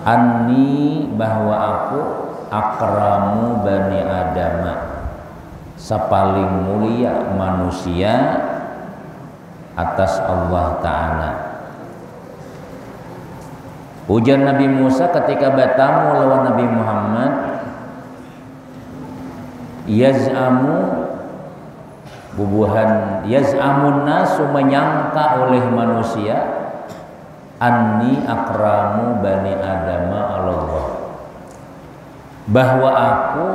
Anni, bahwa aku akramu bani adama, sepaling mulia manusia atas Allah Ta'ala. Ujar Nabi Musa ketika bertamu lawan Nabi Muhammad, yaz'amun nasu, menyangka oleh manusia, anni akramu bani adama Allah, bahwa aku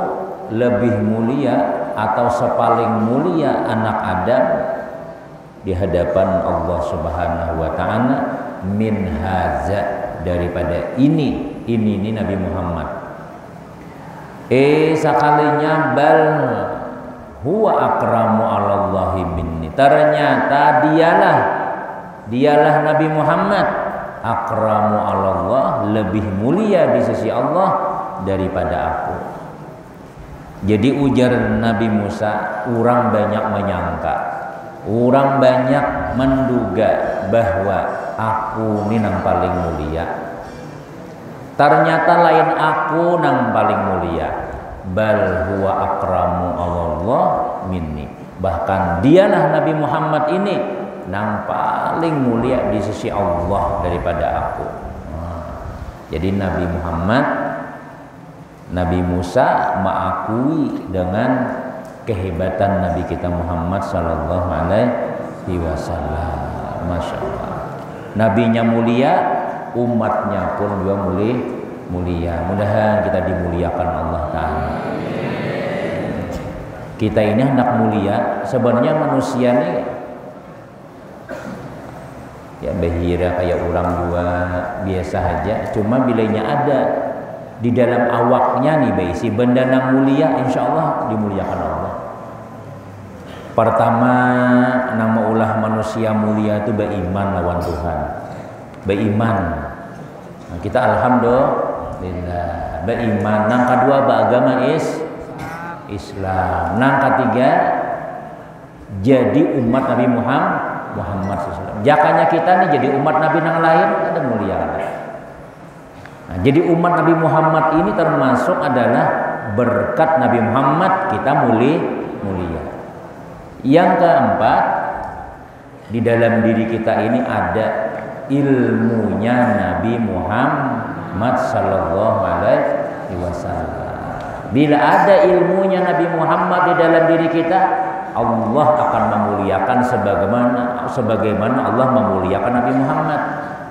lebih mulia atau sepaling mulia anak Adam di hadapan Allah Subhanahu wa Ta'ala, min haza, daripada ini Nabi Muhammad. Sekalinya bal huwa akramu alallahi minni, ternyata dialah Nabi Muhammad akramu alallah, lebih mulia di sisi Allah daripada aku. Jadi ujar Nabi Musa, orang banyak menyangka, orang banyak menduga bahwa aku ini yang paling mulia. Ternyata lain aku yang paling mulia. Bal huwa akramu Allah minni, bahkan dialah Nabi Muhammad ini yang paling mulia di sisi Allah daripada aku. Jadi Nabi Musa mengakui dengan kehebatan Nabi kita Muhammad sallallahu alaihi wasallam. Masya Allah. Nabinya mulia, umatnya pun juga mulia. Mudah-mudahan kita dimuliakan Allah Ta'ala. Kita ini anak mulia. Sebenarnya manusia nih ya behira kayak orang juga biasa aja. Cuma bilanya ada di dalam awaknya nih berisi benda yang mulia, insya Allah dimuliakan Allah. Pertama, nama ulah manusia mulia itu beriman lawan Tuhan, beriman. Nah, kita alhamdulillah beriman. Yang kedua beragama Islam. Yang ketiga jadi umat Nabi Muhammad SAW. Jakanya kita nih jadi umat Nabi yang lain ada mulia. Nah, jadi umat Nabi Muhammad ini termasuk adalah berkat Nabi Muhammad kita mulia. Yang keempat, di dalam diri kita ini ada ilmunya Nabi Muhammad sallallahu alaihi wasallam. Bila ada ilmunya Nabi Muhammad di dalam diri kita, Allah akan memuliakan sebagaimana Allah memuliakan Nabi Muhammad.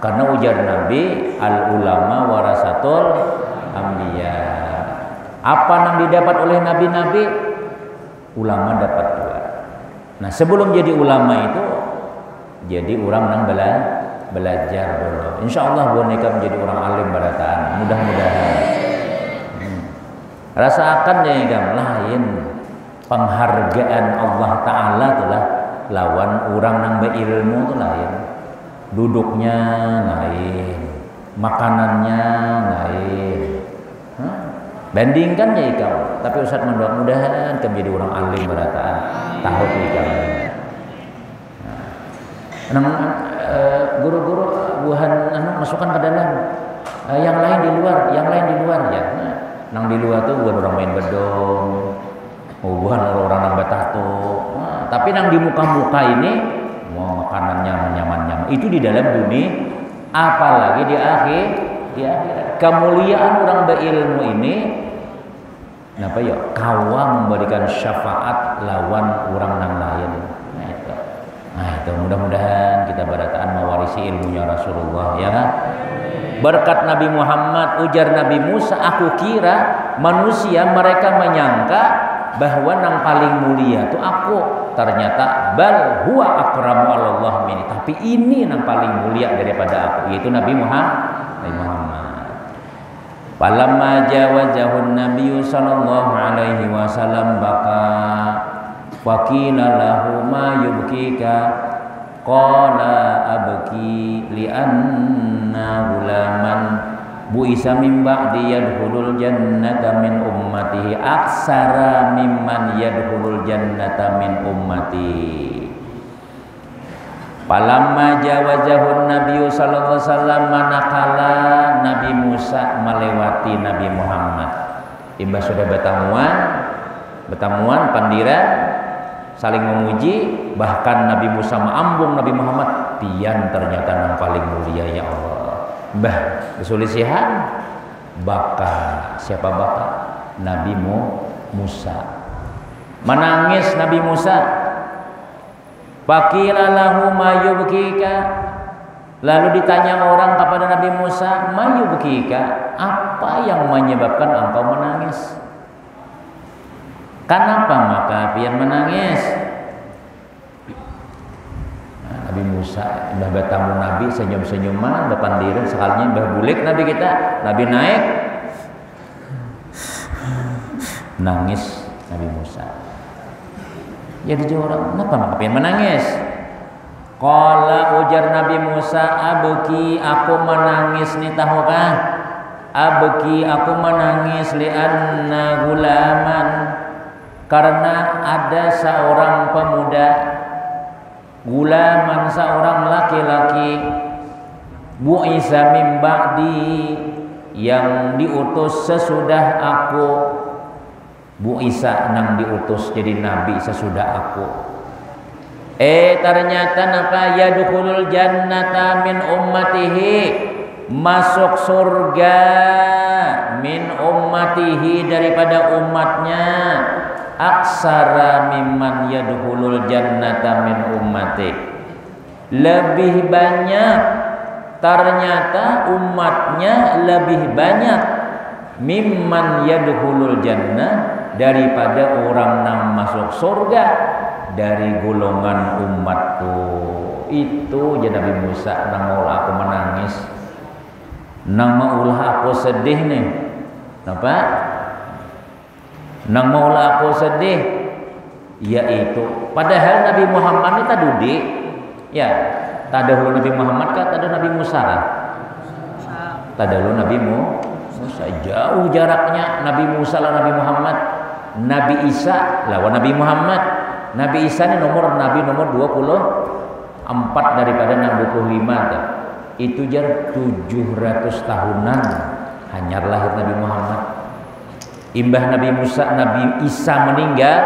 Karena ujar Nabi, al ulama warasatul anbiya. Apa yang didapat oleh nabi-nabi, ulama dapat juga. Nah, sebelum jadi ulama itu jadi orang yang belajar dulu. Insya Allah boneka menjadi orang alim barataan. Mudah-mudahan. Rasakan ya lain penghargaan Allah Ta'ala itulah lawan orang yang berilmu itu lain. Duduknya lain, makanannya lain. Bandingkan ya ikam. Tapi Ustaz mudah-mudahan kamu jadi orang alim barataan. Tahu ikam. Guru-guru buhan masukkan ke dalam. Yang lain di luar ya. Nang di luar tuh bukan orang main bedong, bukan orang nang batato. Tapi nang di muka-muka ini mau makanannya nyaman-nyaman. Itu di dalam dunia, apalagi di akhir. Kemuliaan orang berilmu ini, kenapa ya? Kawan memberikan syafaat lawan orang nang lain. Nah itu mudah-mudahan kita barataan mewarisi ilmunya Rasulullah ya. Berkat Nabi Muhammad, ujar Nabi Musa, aku kira manusia mereka menyangka bahwa yang paling mulia itu aku. Ternyata bal huwa akramu alallah minni. Tapi ini yang paling mulia daripada aku, yaitu Nabi Muhammad. Falamma jawazahun Nabi sallallahu alaihi wasallam baka faqila lahu ma yubkika qala abki li anna gulaman bu'isa min ba'di yadkhulul jannata min ummatihi aksara mimman yadkhulul jannata min ummati. Palamma jawazahun Nabi sallallahu alaihi wasallam manakala Nabi Musa Musa melewati Nabi Muhammad. Imbah sudah bertamuan pandiran saling memuji, bahkan Nabi Musa mengambung Nabi Muhammad, pian ternyata yang paling mulia ya Allah. Mbah kesulisihan baka siapa baka? Nabi Musa. Menangis Nabi Musa. Faqila lahu ma yubkika. Lalu ditanya orang kepada Nabi Musa, ma yubkika? Apa yang menyebabkan engkau menangis? Kenapa maka pian menangis? Nah, Nabi Musa udah bertamu Nabi senyum-senyuman depan diri, sekalinya mbah bulik Nabi kita, Nabi naik nangis Nabi Musa. Jadi orang, kenapa maka pian menangis? Qala ujar Nabi Musa, abki aku menangis nih tahukah? Abki aku menangis li'anna gulaman, karena ada seorang pemuda, gulaman seorang laki-laki, bu'isa min ba'di, yang diutus sesudah aku. Bu'isa nang diutus jadi nabi sesudah aku. Ternyata naka yadkhulul jannata min ummatihi, masuk surga min ummatihi daripada umatnya, aksara mimman yadkhulul jannata min ummati, lebih banyak, ternyata umatnya lebih banyak, mimman yadkhulul jannah, daripada orang yang masuk surga dari golongan umatku. Itu ya Nabi Musa, nang ulah aku menangis, nang ulah aku sedih nih. Apa? Nang maulah aku sedih, yaitu padahal Nabi Muhammad ini tadudi, ya, tadahulu Nabi Muhammad kah, tadah Nabi Musa kah? Tadahulu Nabi Musa, jauh jaraknya Nabi Musa lawan Nabi Muhammad. Nabi Isa lawan Nabi Muhammad. Nabi Isa ini Nabi nomor 24 daripada 65 tuh. Itu jar 700 tahunan hanyar lahir Nabi Muhammad. Imbah Nabi Isa meninggal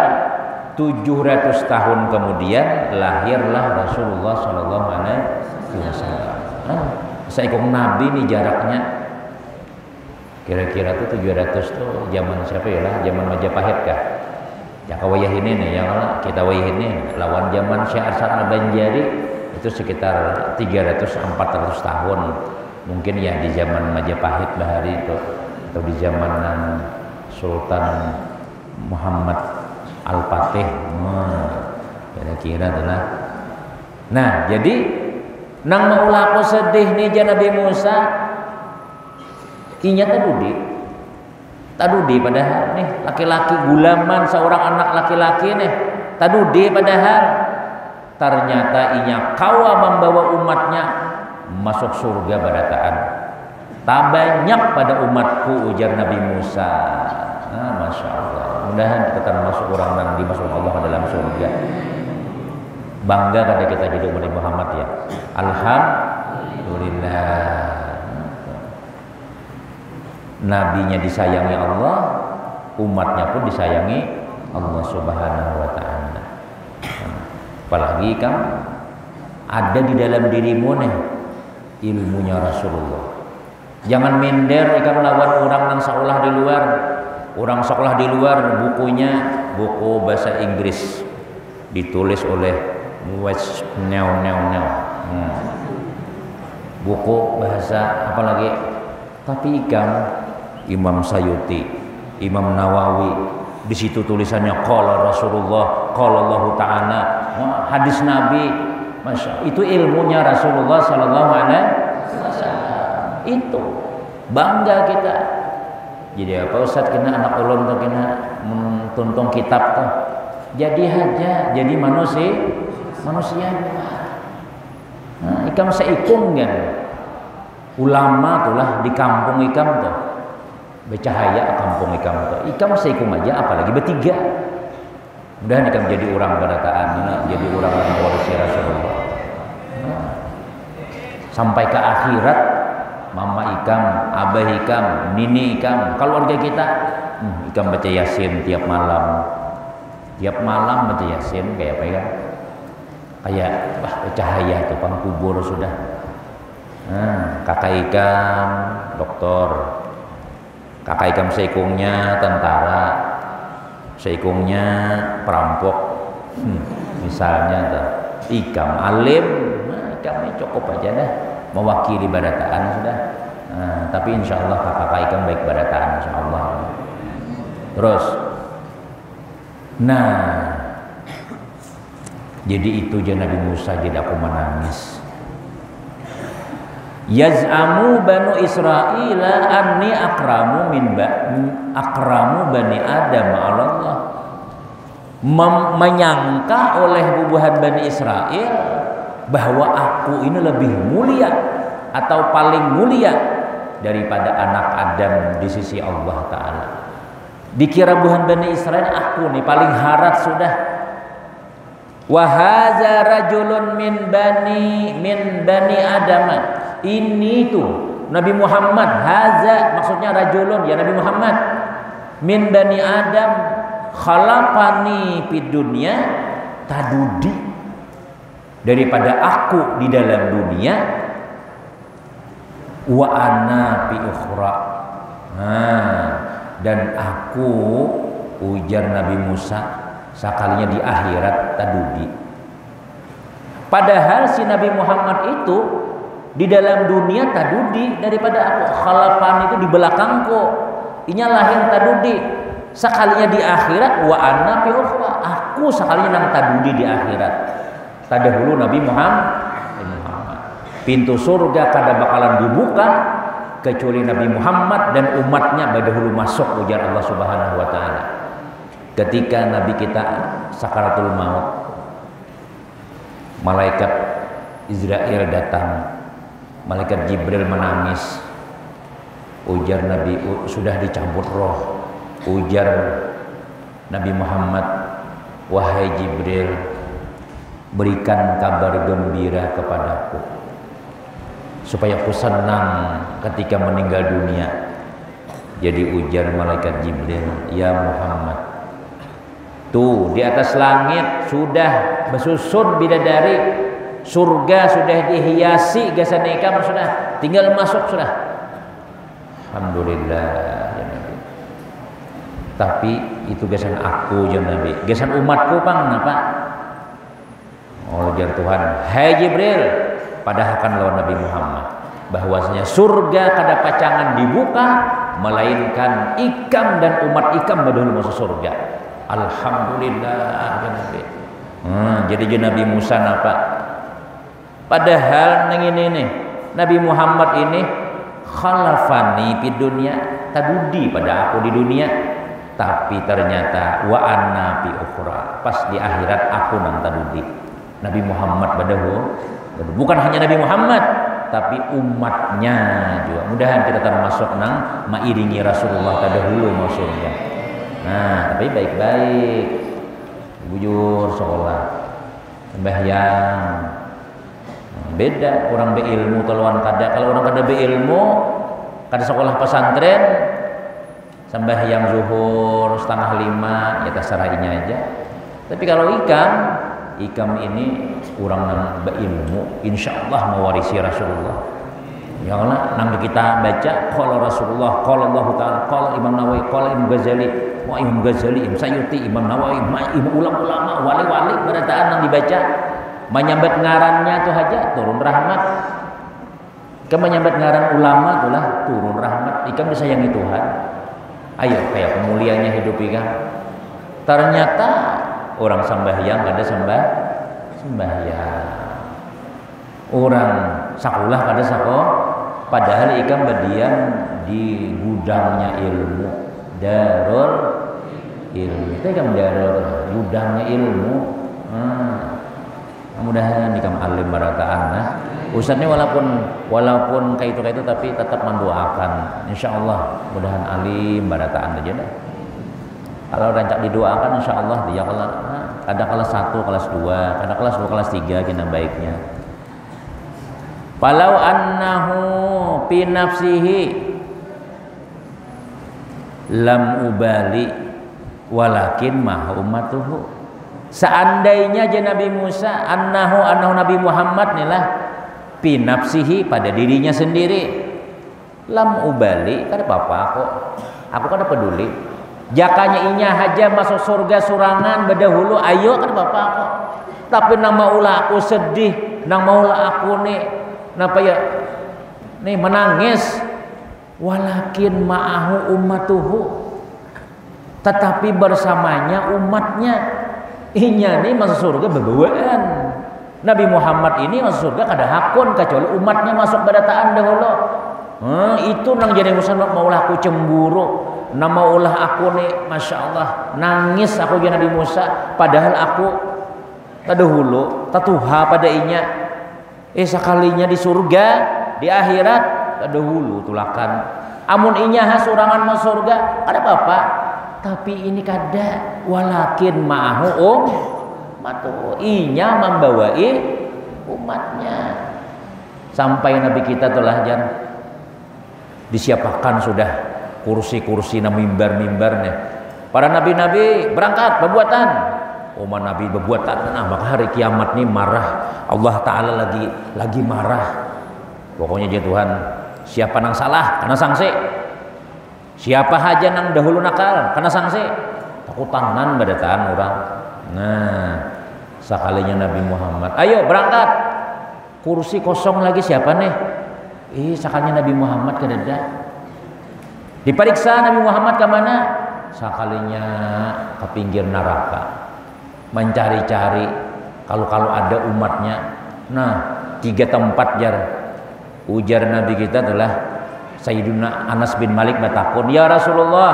700 tahun kemudian lahirlah Rasulullah Shallallahu Alaihi Wasallam. Saya ikut Nabi nih jaraknya kira-kira tuh 700 tuh zaman siapa ya lah? Zaman Majapahit kah? Jaka wayah ini nih yang kita wayah ini lawan zaman Syekh Hasan Al-Banjari itu sekitar 300-400 tahun mungkin ya di zaman Majapahit bahari itu, atau di zaman Sultan Muhammad Al-Fatih, kira-kira adalah. Nah, jadi nang maulah aku sedih nih Nabi Musa, inya tadudi padahal nih laki-laki gulaman, seorang anak laki-laki nih tadudi padahal ternyata inya kawa membawa umatnya masuk surga barataan. Tak banyak pada umatku, ujar Nabi Musa. Masya Allah, mudah-mudahan kita termasuk orang yang dimasukkan Allah ke dalam surga. Bangga kada kita jadi umat Muhammad ya. Alhamdulillah. Nabinya disayangi Allah, umatnya pun disayangi Allah Subhanahu wa Ta'ala. Apalagi kan ada di dalam dirimu nih ilmunya Rasulullah. Jangan minder ikan lawan orang yang sekolah di luar. Orang sekolah di luar bukunya buku bahasa Inggris ditulis oleh West New. Buku bahasa apalagi, tapi ikan Imam Sayuti, Imam Nawawi, di situ tulisannya qala Rasulullah, qala Allah Ta'ala, hadis Nabi. Masya Allah, itu ilmunya Rasulullah Sallallahu Alaihi Wasallam. Itu bangga kita. Jadi apa Ustaz kena anak ulun tuh kena mentuntung kitab tuh. Jadi aja, jadi manusia. Nah, ikam seikung kan. Ulama tuh lah di kampung ikam tuh. Bercahaya kampung ikam tuh. Ikam seikung aja apalagi bertiga. Mudah-mudahan ikam jadi orang barataan, jadi orang yang mewarisi Rasulullah. Sampai ke akhirat mama ikam, abah ikam, nini ikam, keluarga kita, ikam baca Yasin tiap malam. Tiap malam baca Yasin kayak apa ya? Kayak cahaya tuh pangkubur sudah. Kakak ikam dokter, kakak ikam seikungnya tentara, seikungnya perampok, misalnya tuh. Ikam alim, ikamnya cukup aja dah, mewakili barataan sudah. Tapi insya Allah kakak ikam baik barataan insya Allah. Terus, nah, jadi itu aja Nabi Musa jadi aku menangis. Yaz'amu banu Israila anni akramu bani Adam Allah. Menyangka oleh bubuhan Bani Israel bahwa aku ini lebih mulia atau paling mulia daripada anak Adam di sisi Allah Ta'ala. Dikira bubuhan Bani Israel aku nih paling harat sudah. Wa hadza rajulun min bani Adam. Ini tuh Nabi Muhammad, haza maksudnya rajulun ya Nabi Muhammad min bani Adam khalaqani fid dunya tadudi, daripada aku di dalam dunia, wa ana fi ukhra. Dan aku, ujar Nabi Musa, sekalinya di akhirat tadudi. Padahal si Nabi Muhammad itu di dalam dunia tadudi daripada aku. Khalaqani itu di belakangku, inya lahir tadudi. Sekalinya di akhirat wa anna fi ukhra, aku sekalinya nang tadudi di akhirat. Tadahulu Nabi Muhammad, pintu surga kada bakalan dibuka kecuali Nabi Muhammad dan umatnya badahulu masuk, ujar Allah Subhanahu wa taala. Ketika Nabi kita sakaratul maut, malaikat Israel datang, malaikat Jibril menangis. Ujar Nabi, sudah dicabut roh. Ujar Nabi Muhammad, wahai Jibril, berikan kabar gembira kepadaku supaya aku senang ketika meninggal dunia. Jadi ujar malaikat Jibril, ya Muhammad, tuh di atas langit sudah bersusun bidadari, surga sudah dihiasi gasan ikam, sudah tinggal masuk sudah. Alhamdulillah ya Nabi. Tapi itu gasan aku ya Nabi, gasan umatku pang kenapa? Oh ujar Tuhan, hai Jibril, padahkan lawan Nabi Muhammad bahwasanya surga kada pacangan dibuka melainkan ikam dan umat ikam badul masuk surga. Alhamdulillah ya Nabi. Jadi Nabi Musa napa? Padahal neng ini nih Nabi Muhammad ini khalafani fid dunya, tadudi pada aku di dunia, tapi ternyata wa anna fi ukhra, pas di akhirat aku nang tadudi. Nabi Muhammad badahu, bukan hanya Nabi Muhammad tapi umatnya juga. Mudahan kita termasuk nang mairingi Rasulullah tadahulu maksudnya. Nah, tapi baik-baik, bujur sholat, sembahyang. Beda orang beilmu teluan kada. Kalau orang kada beilmu, kada sekolah pesantren, sembahyang zuhur 4:30 ya terserahnya aja. Tapi kalau ikam ini orang nang beilmu, insyaallah mewarisi Rasulullah. Ya Allah, nang kita baca qala Rasulullah, qala Allah Ta'ala, qala Imam Nawawi, qala Imam Ghazali, wa Imam Ghazali, Imam Sayuti, Imam Nawawi, ulama-ulama, wali-wali berataan nang dibaca. Menyambat ngarannya tuh aja turun rahmat. Menyambat ngaran ulama itulah turun rahmat. Ikam disayangi Tuhan. Ayo kayak pemuliaannya hidup ikam. Ternyata orang sembahyang kada sembahyang. Orang sakulah kada sakoh. Padahal ikam berdiam di gudangnya ilmu, darul ilmu. Itu ikam darul gudangnya ilmu. Mudah-mudahan ikam alim barataan. Ustadznya walaupun kayak itu tapi tetap mendoakan. Insyaallah mudahan alim barataan aja dah. Kalau rancak didoakan insyaallah dia ada kelas 1, kelas 2, ada kelas 2, kelas 3 kena baiknya. Falau annahu fi nafsihi lam ubali walakin ma ummatuhu. Seandainya aja Nabi Musa annahu Nabi Muhammad nilah fi nafsihi pada dirinya sendiri lam ubali kada apa-apa aku kada peduli. Jakanya inya haja masuk surga surangan bedahulu ayo kada apa-apa aku. Tapi nang maulah aku sedih, nang maulah aku nih napa ya nih menangis walakin ma'ahu ummatuhu, tetapi bersamanya umatnya. Inya nih masuk surga bebawaan. Nabi Muhammad ini masuk surga kada hakun kecuali umatnya masuk badataan dahulu. Itu nang jadi Musa maulah aku cemburu, nang maulah aku nih masya Allah nangis aku jadi Nabi Musa padahal aku tadahulu tatuha pada inya sekalinya di surga di akhirat tadahulu tulakan amun inya surangan masuk surga ada apa-apa. Tapi ini kada walakin ma'ahu matu inya membawai umatnya. Sampai Nabi kita telah disiapkan sudah kursi-kursi na mimbar-mimbarnya. Para nabi-nabi berangkat bebuatan. Umat Nabi bebuatan. Nah, maka hari kiamat nih marah. Allah Ta'ala lagi marah. Pokoknya dia Tuhan, siapa nang salah karena sanksi. Siapa aja nang dahulu nakal kena sanksi. Takutan badataan orang. Nah, sekalinya Nabi Muhammad, ayo berangkat. Kursi kosong lagi siapa nih? Sekalinya Nabi Muhammad kedada. Diperiksa Nabi Muhammad ke mana? Sekalinya ke pinggir neraka. Mencari-cari kalau ada umatnya. Nah, 3 tempat ujar Nabi kita adalah Sayyiduna Anas bin Malik batakun, ya Rasulullah,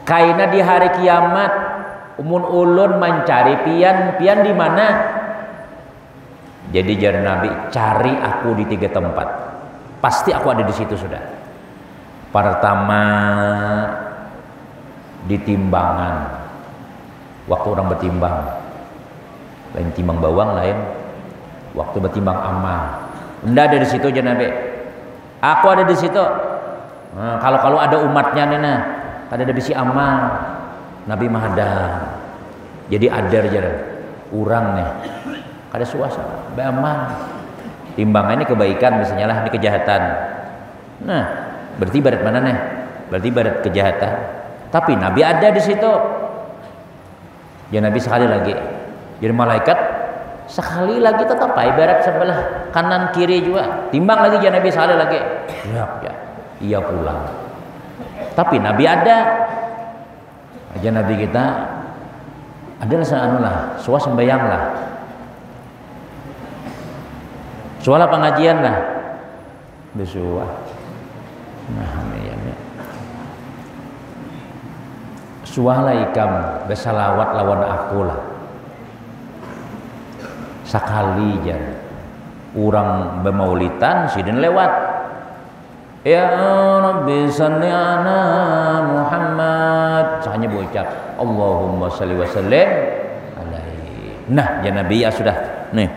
kaina di hari kiamat umun ulun mencari pian di mana? Jadi jar Nabi, cari aku di 3 tempat. Pasti aku ada di situ sudah. Pertama di timbangan. Waktu orang bertimbang. Lain timbang bawang lain. Waktu bertimbang amal. Ndak ada di situ jar Nabi. Aku ada di situ. Nah, kalau ada umatnya nih kada ada bisi amal. Nabi mah ada. Jadi adar urang nih. Kada suasana, beramal. Timbangan ini kebaikan misalnya lah ini kejahatan. Nah, berarti barat mana nih? Berarti barat kejahatan. Tapi Nabi ada di situ. Ya Nabi sekali lagi. Jadi malaikat sekali lagi tetap ibarat sebelah kanan kiri juga timbang lagi ya Nabi sekali lagi ya iya pulang. Tapi Nabi ada aja Nabi kita adalah lah suah sembayang lah suah pengajian lah besuah suah lah ikam bersalawat lawan aku lah sekali orang bermaulitan sidin lewat ya Rabbi salli ala Muhammad hanya berucap Allahumma salli wa sallim alaihi. Nah ya Nabi ya sudah nih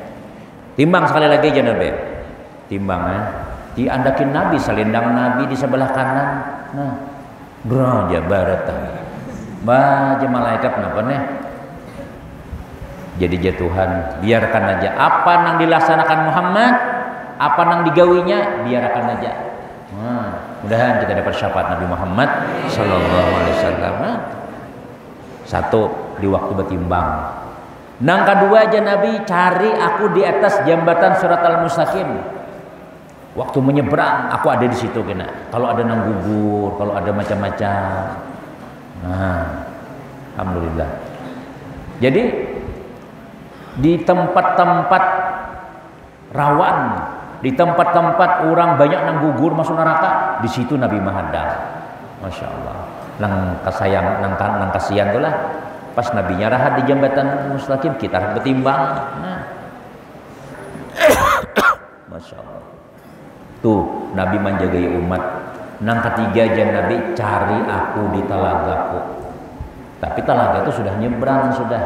timbang sekali lagi ya Nabi timbang diandakin Nabi selendang Nabi di sebelah kanan. Nah beraja baratan baca malaikat kenapa nih. Jadi Tuhan biarkan aja apa nang dilaksanakan Muhammad, apa nang digawinya biarkan aja. Mudahan kita dapat syafaat Nabi Muhammad sallallahu alaihi wasallam. Satu di waktu bertimbang. Nang kedua aja Nabi cari aku di atas jambatan Surat Al-Mustaqim. Waktu menyeberang aku ada di situ kena. Kalau ada nang gugur, kalau ada macam-macam. Nah, alhamdulillah. Jadi di tempat-tempat rawan, di tempat-tempat orang banyak nang gugur masuk neraka, di situ Nabi Mahadal. Masya Allah. Nang kasayang, nang kasihan tu lah. Pas Nabinya rahat di jambatan Mustaqim, kita harus bertimbang. Nah. Masya Allah. Tuh Nabi menjagai umat. Nang ketiga aja Nabi cari aku di talagaku. Tapi talaga itu sudah nyebrang sudah.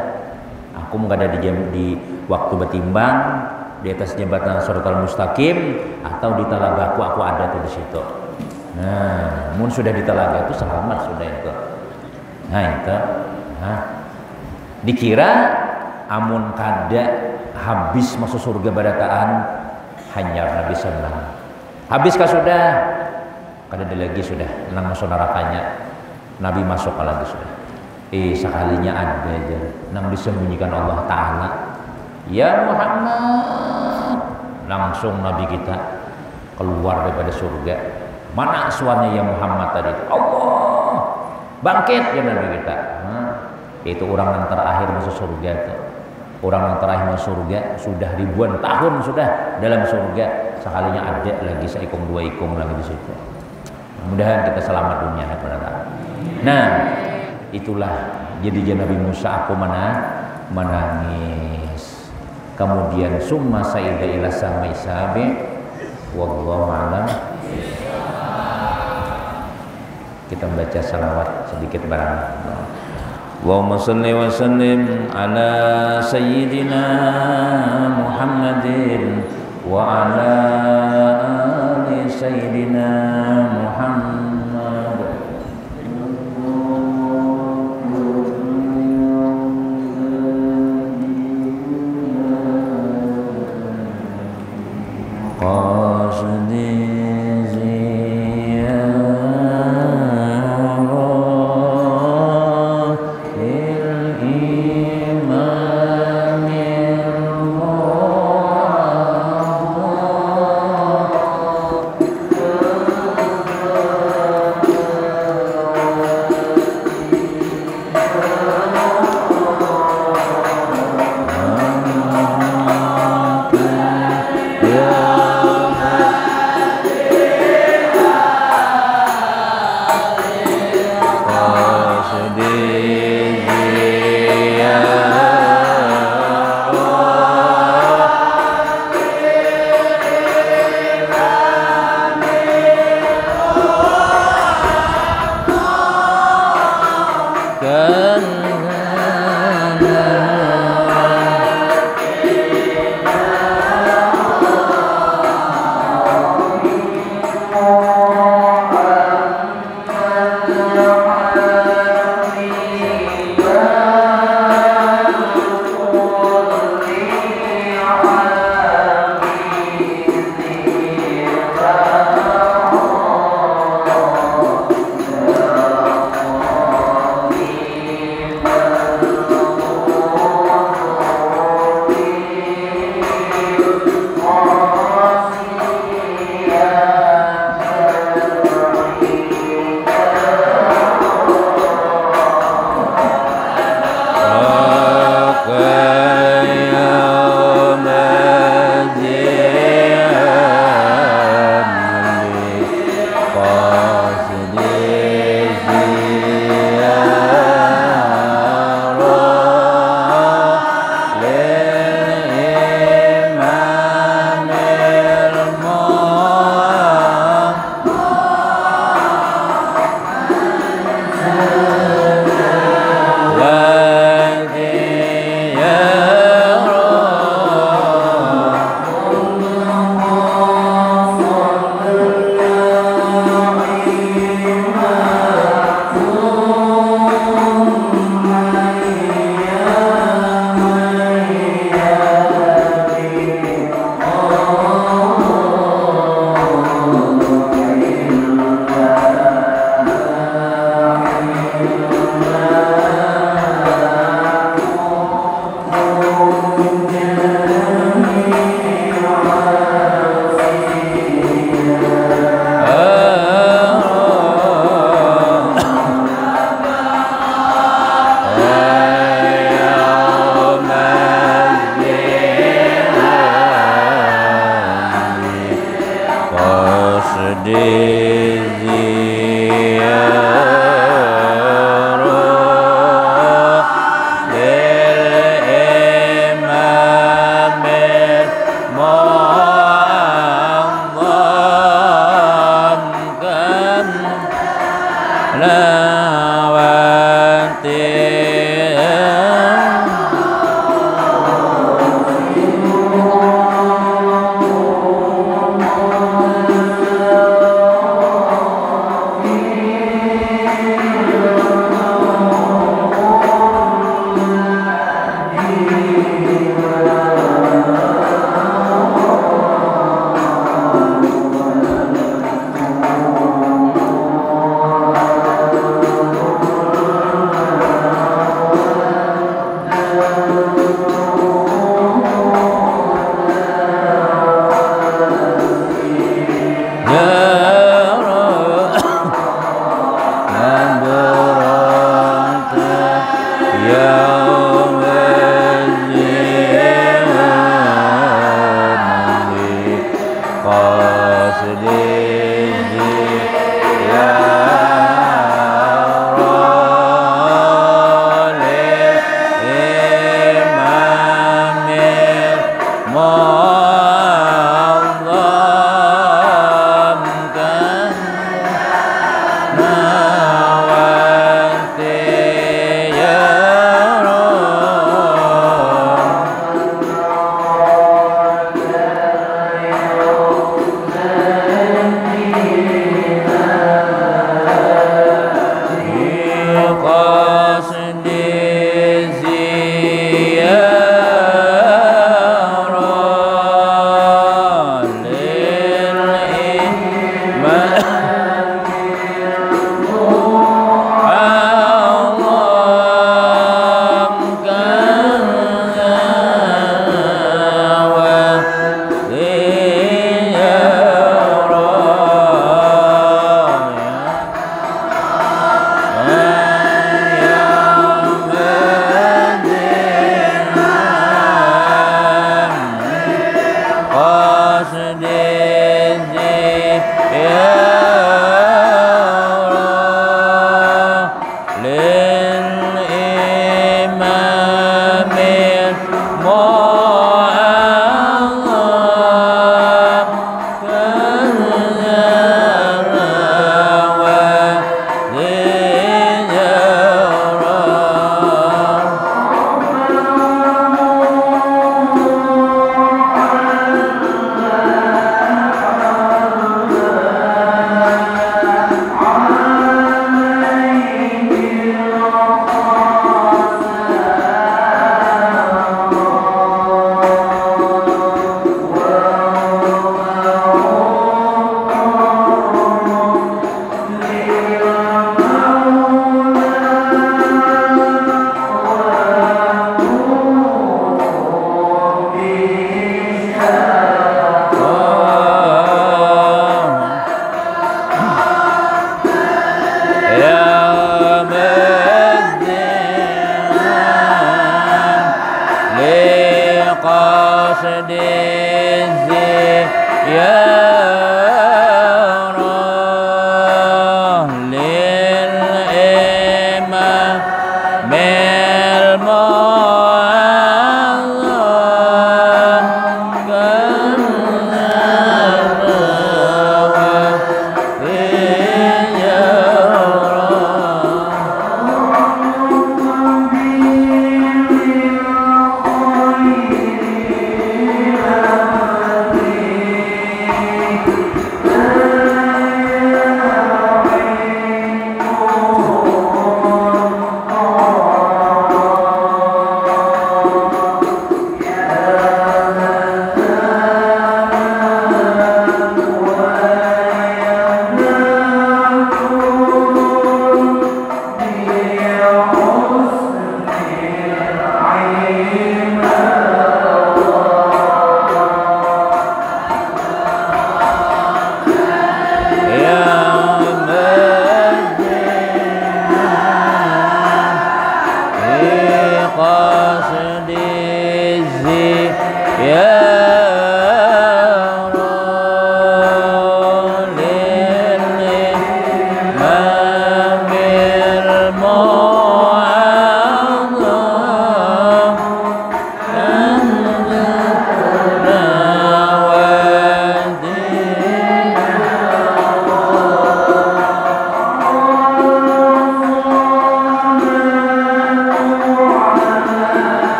Aku nggak ada di waktu bertimbang, di atas jembatan Shiratal Mustaqim atau di Talaga aku ada tuh di situ. Nah, mun sudah di Talaga itu selamat sudah itu. Nah itu, dikira amun kada habis masuk surga barataan hanya Nabi senang. Habis kah sudah? Kada ada lagi sudah, nang masuk nerakanya. Nabi masuk lagi sudah. Sekalinya ada aja nang disembunyikan Allah Ta'ala. Ya Muhammad, langsung Nabi kita keluar daripada surga. Mana suaranya ya Muhammad tadi? Allah bangkit ya Nabi kita. Itu orang yang terakhir masuk surga itu. Orang yang terakhir masuk surga sudah ribuan tahun sudah dalam surga. Sekalinya ada lagi seikung dua ikung lagi di situ. Mudah-mudahan kita selamat dunia akhirat. Nah, itulah jadi Nabi Musa aku menangis. Kemudian summa saida ila samai sabi wallahu alam. Kita membaca salawat sedikit barang. Allahumma salli wa sallim ala sayyidina Muhammadin wa ala ali sayyidina Muhammad.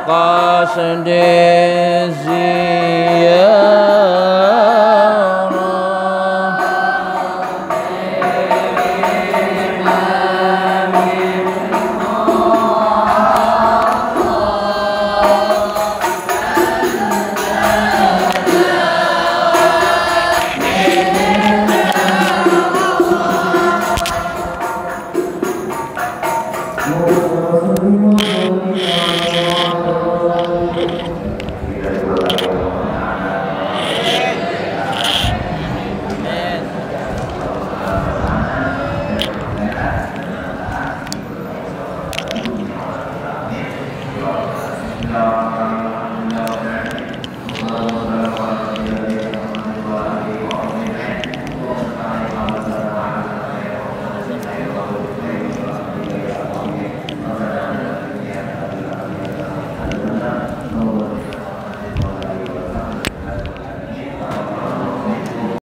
قصد الزيارة